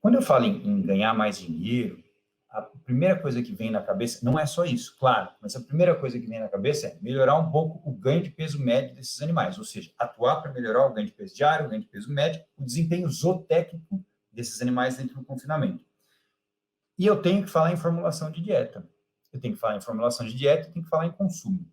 Quando eu falo em ganhar mais dinheiro, a primeira coisa que vem na cabeça, não é só isso, claro, mas a primeira coisa que vem na cabeça é melhorar um pouco o ganho de peso médio desses animais, ou seja, atuar para melhorar o ganho de peso diário, o ganho de peso médio, o desempenho zootécnico desses animais dentro do confinamento. E eu tenho que falar em formulação de dieta. Eu tenho que falar em formulação de dieta e tenho que falar em consumo,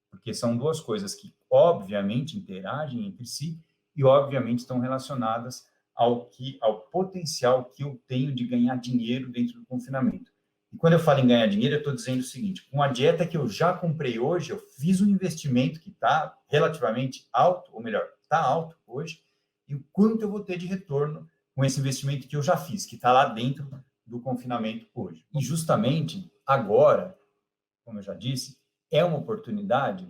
porque são duas coisas que, obviamente, interagem entre si e, obviamente, estão relacionadas ao potencial que eu tenho de ganhar dinheiro dentro do confinamento. E quando eu falo em ganhar dinheiro, eu estou dizendo o seguinte: com a dieta que eu já comprei hoje, eu fiz um investimento que está relativamente alto, ou melhor, está alto hoje, e o quanto eu vou ter de retorno com esse investimento que eu já fiz, que está lá dentro do confinamento hoje. E justamente agora, como eu já disse, é uma oportunidade,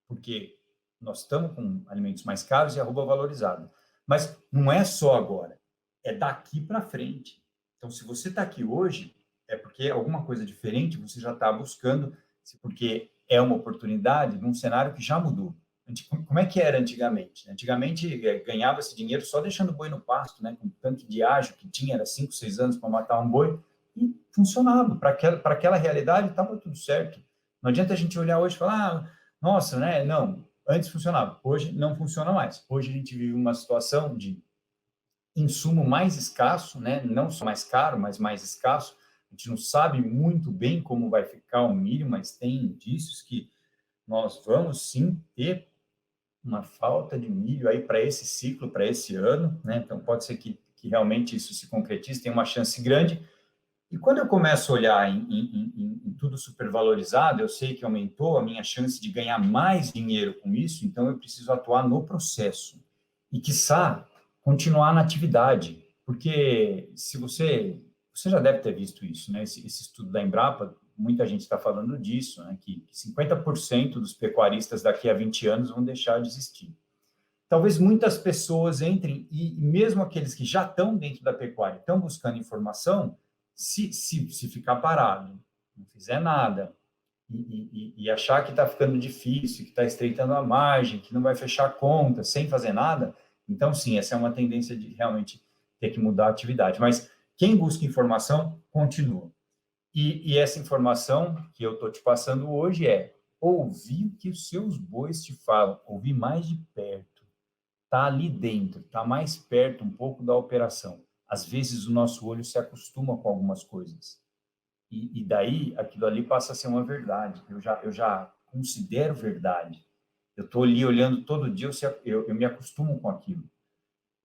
porque nós estamos com alimentos mais caros e arroba valorizada. Mas não é só agora, é daqui para frente. Então, se você está aqui hoje, é porque alguma coisa diferente você já está buscando, porque é uma oportunidade num cenário que já mudou. Como é que era antigamente? Antigamente, ganhava-se dinheiro só deixando o boi no pasto, né? Com o tanque de ágio que tinha, era 5, 6 anos para matar um boi, e funcionava. Para aquela realidade, estava tudo certo. Não adianta a gente olhar hoje e falar, nossa, né? Não, antes funcionava, hoje não funciona mais. Hoje a gente vive uma situação de insumo mais escasso, né? Não só mais caro, mas mais escasso. A gente não sabe muito bem como vai ficar o milho, mas tem indícios que nós vamos sim ter uma falta de milho aí para esse ciclo, para esse ano, né? Então pode ser que realmente isso se concretize, tem uma chance grande. E quando eu começo a olhar em tudo supervalorizado, eu sei que aumentou a minha chance de ganhar mais dinheiro com isso, então eu preciso atuar no processo. E, quiçá, continuar na atividade. Porque se você já deve ter visto isso, né? Esse estudo da Embrapa, muita gente está falando disso, né? Que 50% dos pecuaristas daqui a 20 anos vão deixar de existir. Talvez muitas pessoas entrem, e mesmo aqueles que já estão dentro da pecuária, estão buscando informação, se ficar parado, não fizer nada, e achar que está ficando difícil, que está estreitando a margem, que não vai fechar a conta, sem fazer nada, então, sim, essa é uma tendência de realmente ter que mudar a atividade. Mas quem busca informação, continua. E essa informação que eu estou te passando hoje é ouvir o que os seus bois te falam, ouvir mais de perto, tá ali dentro, tá mais perto um pouco da operação. Às vezes o nosso olho se acostuma com algumas coisas. E daí aquilo ali passa a ser uma verdade. Eu já considero verdade. Eu estou ali olhando todo dia, eu me acostumo com aquilo.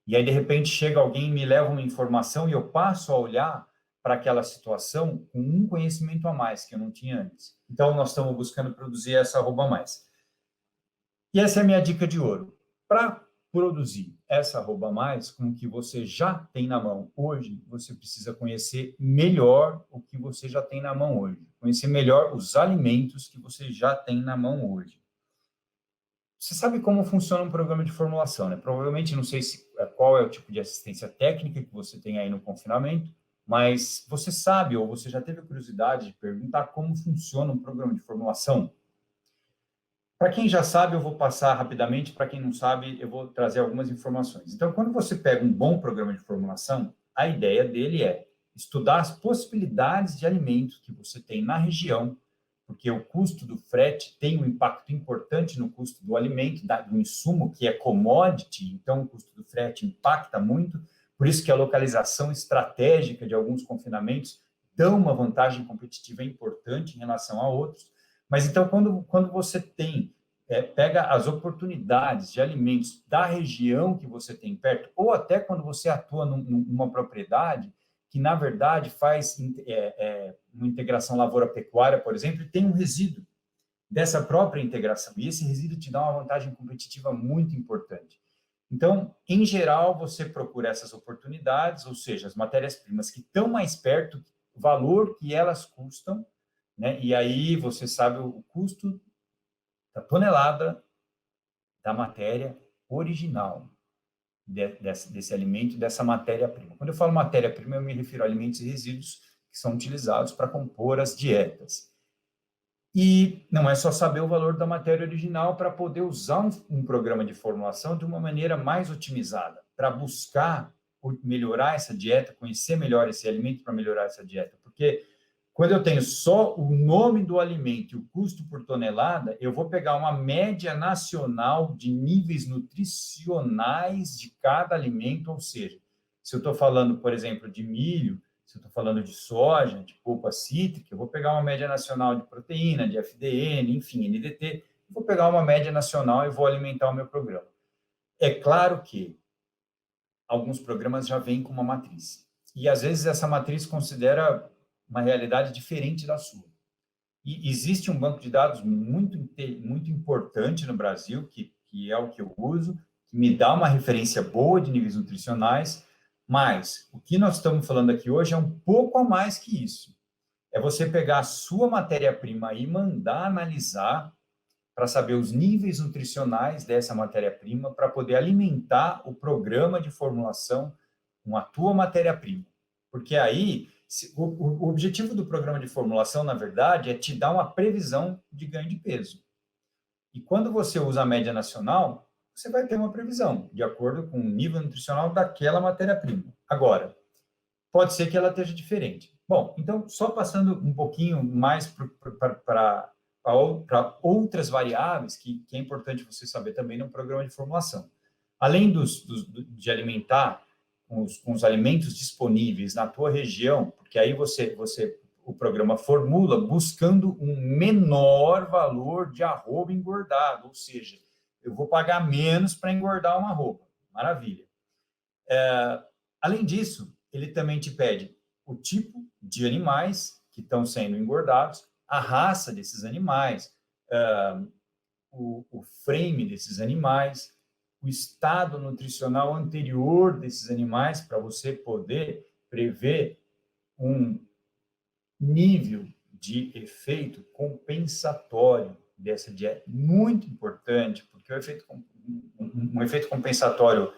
E aí, de repente, chega alguém e me leva uma informação e eu passo a olhar para aquela situação com um conhecimento a mais que eu não tinha antes. Então, nós estamos buscando produzir essa arroba mais. E essa é a minha dica de ouro. Para produzir essa arroba mais com o que você já tem na mão hoje, você precisa conhecer melhor o que você já tem na mão hoje. Conhecer melhor os alimentos que você já tem na mão hoje. Você sabe como funciona um programa de formulação, né? Provavelmente, não sei qual é o tipo de assistência técnica que você tem aí no confinamento, mas você sabe ou você já teve a curiosidade de perguntar como funciona um programa de formulação? Para quem já sabe, eu vou passar rapidamente, para quem não sabe, eu vou trazer algumas informações. Então, quando você pega um bom programa de formulação, a ideia dele é estudar as possibilidades de alimentos que você tem na região, porque o custo do frete tem um impacto importante no custo do alimento, do insumo, que é commodity, então o custo do frete impacta muito, por isso que a localização estratégica de alguns confinamentos dão uma vantagem competitiva importante em relação a outros. Mas então, quando você pega as oportunidades de alimentos da região que você tem perto, ou até quando você atua numa propriedade que, na verdade, faz uma integração lavoura-pecuária, por exemplo, e tem um resíduo dessa própria integração. E esse resíduo te dá uma vantagem competitiva muito importante. Então, em geral, você procura essas oportunidades, ou seja, as matérias-primas que estão mais perto, o valor que elas custam, né? E aí você sabe o custo da tonelada da matéria original desse alimento, dessa matéria-prima. Quando eu falo matéria-prima, eu me refiro a alimentos e resíduos que são utilizados para compor as dietas. E não é só saber o valor da matéria original para poder usar um programa de formulação de uma maneira mais otimizada, para buscar melhorar essa dieta, conhecer melhor esse alimento para melhorar essa dieta? Porque quando eu tenho só o nome do alimento e o custo por tonelada, eu vou pegar uma média nacional de níveis nutricionais de cada alimento, ou seja, se eu estou falando, por exemplo, de milho, se eu estou falando de soja, de polpa cítrica, eu vou pegar uma média nacional de proteína, de FDN, enfim, NDT, vou pegar uma média nacional e vou alimentar o meu programa. É claro que alguns programas já vêm com uma matriz, e às vezes essa matriz considera uma realidade diferente da sua. E existe um banco de dados muito importante no Brasil, que é o que eu uso, que me dá uma referência boa de níveis nutricionais, mas o que nós estamos falando aqui hoje é um pouco a mais que isso. É você pegar a sua matéria-prima e mandar analisar para saber os níveis nutricionais dessa matéria-prima para poder alimentar o programa de formulação com a tua matéria-prima. Porque aí, o objetivo do programa de formulação, na verdade, é te dar uma previsão de ganho de peso. E quando você usa a média nacional, você vai ter uma previsão, de acordo com o nível nutricional daquela matéria-prima. Agora, pode ser que ela esteja diferente. Bom, então, só passando um pouquinho mais para outras variáveis que é importante você saber também no programa de formulação. Além de alimentar com os alimentos disponíveis na tua região, porque aí o programa formula buscando um menor valor de arroba engordado, ou seja, eu vou pagar menos para engordar uma arroba. Maravilha. Além disso, ele também te pede o tipo de animais que estão sendo engordados, a raça desses animais, o frame desses animais, o estado nutricional anterior desses animais, para você poder prever um nível de efeito compensatório dessa dieta. Muito importante, porque um efeito compensatório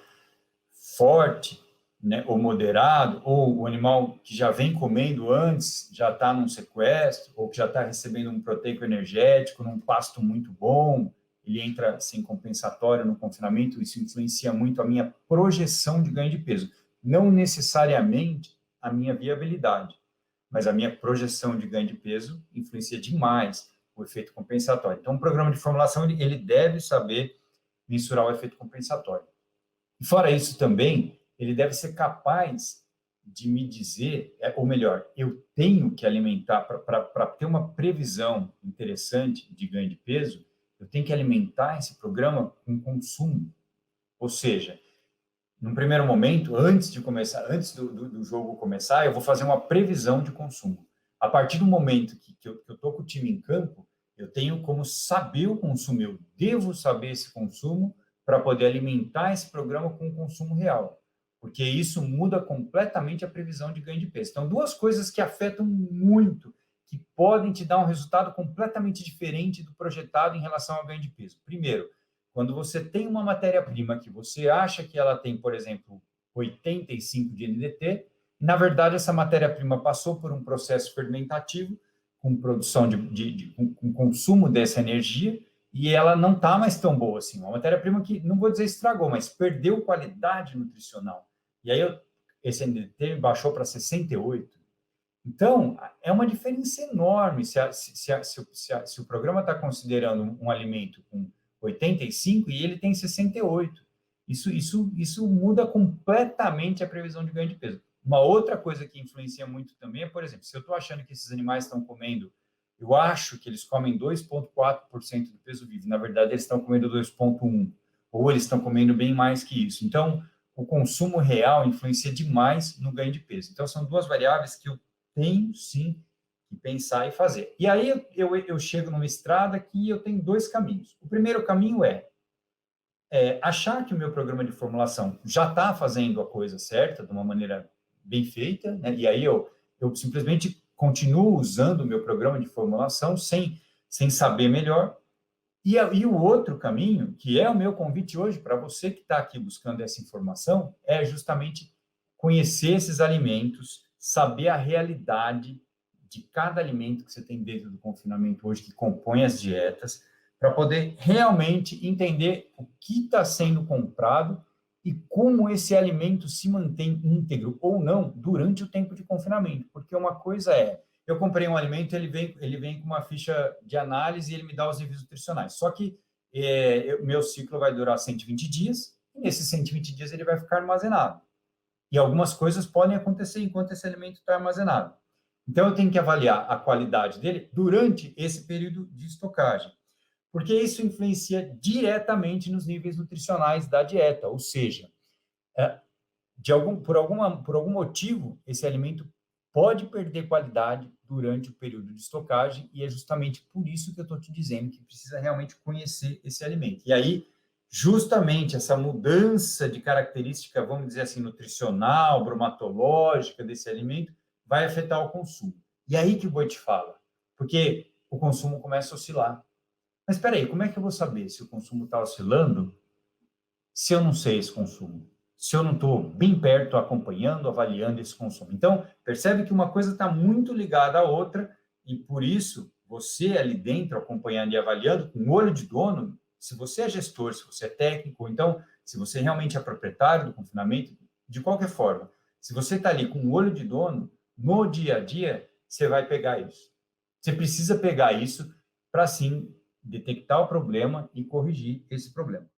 forte, né, ou moderado, ou o animal que já vem comendo antes, já está num sequestro, ou que já está recebendo um proteico energético, num pasto muito bom, ele entra sem compensatório no confinamento, isso influencia muito a minha projeção de ganho de peso. Não necessariamente a minha viabilidade, mas a minha projeção de ganho de peso influencia demais o efeito compensatório. Então, o programa de formulação, ele deve saber mensurar o efeito compensatório. E fora isso também, ele deve ser capaz de me dizer, ou melhor, eu tenho que alimentar, para ter uma previsão interessante de ganho de peso, eu tenho que alimentar esse programa com consumo. Ou seja, num primeiro momento, antes do jogo começar, eu vou fazer uma previsão de consumo. A partir do momento que eu estou com o time em campo, eu tenho como saber o consumo, eu devo saber esse consumo para poder alimentar esse programa com o consumo real, porque isso muda completamente a previsão de ganho de peso. Então, duas coisas que afetam muito, que podem te dar um resultado completamente diferente do projetado em relação ao ganho de peso. Primeiro, quando você tem uma matéria-prima que você acha que ela tem, por exemplo, 85 de NDT, na verdade, essa matéria-prima passou por um processo fermentativo, com produção com consumo dessa energia, e ela não está mais tão boa assim. Uma matéria-prima que, não vou dizer estragou, mas perdeu qualidade nutricional. E aí, esse NDT baixou para 68. Então, é uma diferença enorme se o programa está considerando um alimento com 85 e ele tem 68. Isso muda completamente a previsão de ganho de peso. Uma outra coisa que influencia muito também é, por exemplo, se eu estou achando que esses animais estão comendo, eu acho que eles comem 2,4% do peso vivo, na verdade eles estão comendo 2,1%, ou eles estão comendo bem mais que isso. Então, o consumo real influencia demais no ganho de peso. Então, são duas variáveis que eu tenho, sim, que pensar e fazer. E aí eu chego numa estrada que eu tenho dois caminhos. O primeiro caminho é achar que o meu programa de formulação já está fazendo a coisa certa, de uma maneira bem feita, né? E aí eu simplesmente continuo usando o meu programa de formulação sem saber melhor. E o outro caminho, que é o meu convite hoje para você que está aqui buscando essa informação, é justamente conhecer esses alimentos, saber a realidade de cada alimento que você tem dentro do confinamento hoje, que compõe as dietas, para poder realmente entender o que está sendo comprado e como esse alimento se mantém íntegro ou não durante o tempo de confinamento. Porque uma coisa é, eu comprei um alimento, ele vem com uma ficha de análise e ele me dá os níveis nutricionais. Só que meu ciclo vai durar 120 dias, e nesses 120 dias ele vai ficar armazenado. E algumas coisas podem acontecer enquanto esse alimento está armazenado. Então, eu tenho que avaliar a qualidade dele durante esse período de estocagem, porque isso influencia diretamente nos níveis nutricionais da dieta, ou seja, por algum motivo, esse alimento pode perder qualidade durante o período de estocagem, e é justamente por isso que eu estou te dizendo que precisa realmente conhecer esse alimento. E aí, justamente essa mudança de característica, vamos dizer assim, nutricional, bromatológica desse alimento, vai afetar o consumo. E aí que o boi te fala, porque o consumo começa a oscilar. Mas espera aí, como é que eu vou saber se o consumo está oscilando se eu não sei esse consumo? Se eu não estou bem perto, acompanhando, avaliando esse consumo. Então, percebe que uma coisa está muito ligada à outra, e por isso, você ali dentro, acompanhando e avaliando, com o olho de dono, se você é gestor, se você é técnico, ou então, se você realmente é proprietário do confinamento, de qualquer forma, se você está ali com o olho de dono, no dia a dia, você vai pegar isso. Você precisa pegar isso para, sim, detectar o problema e corrigir esse problema.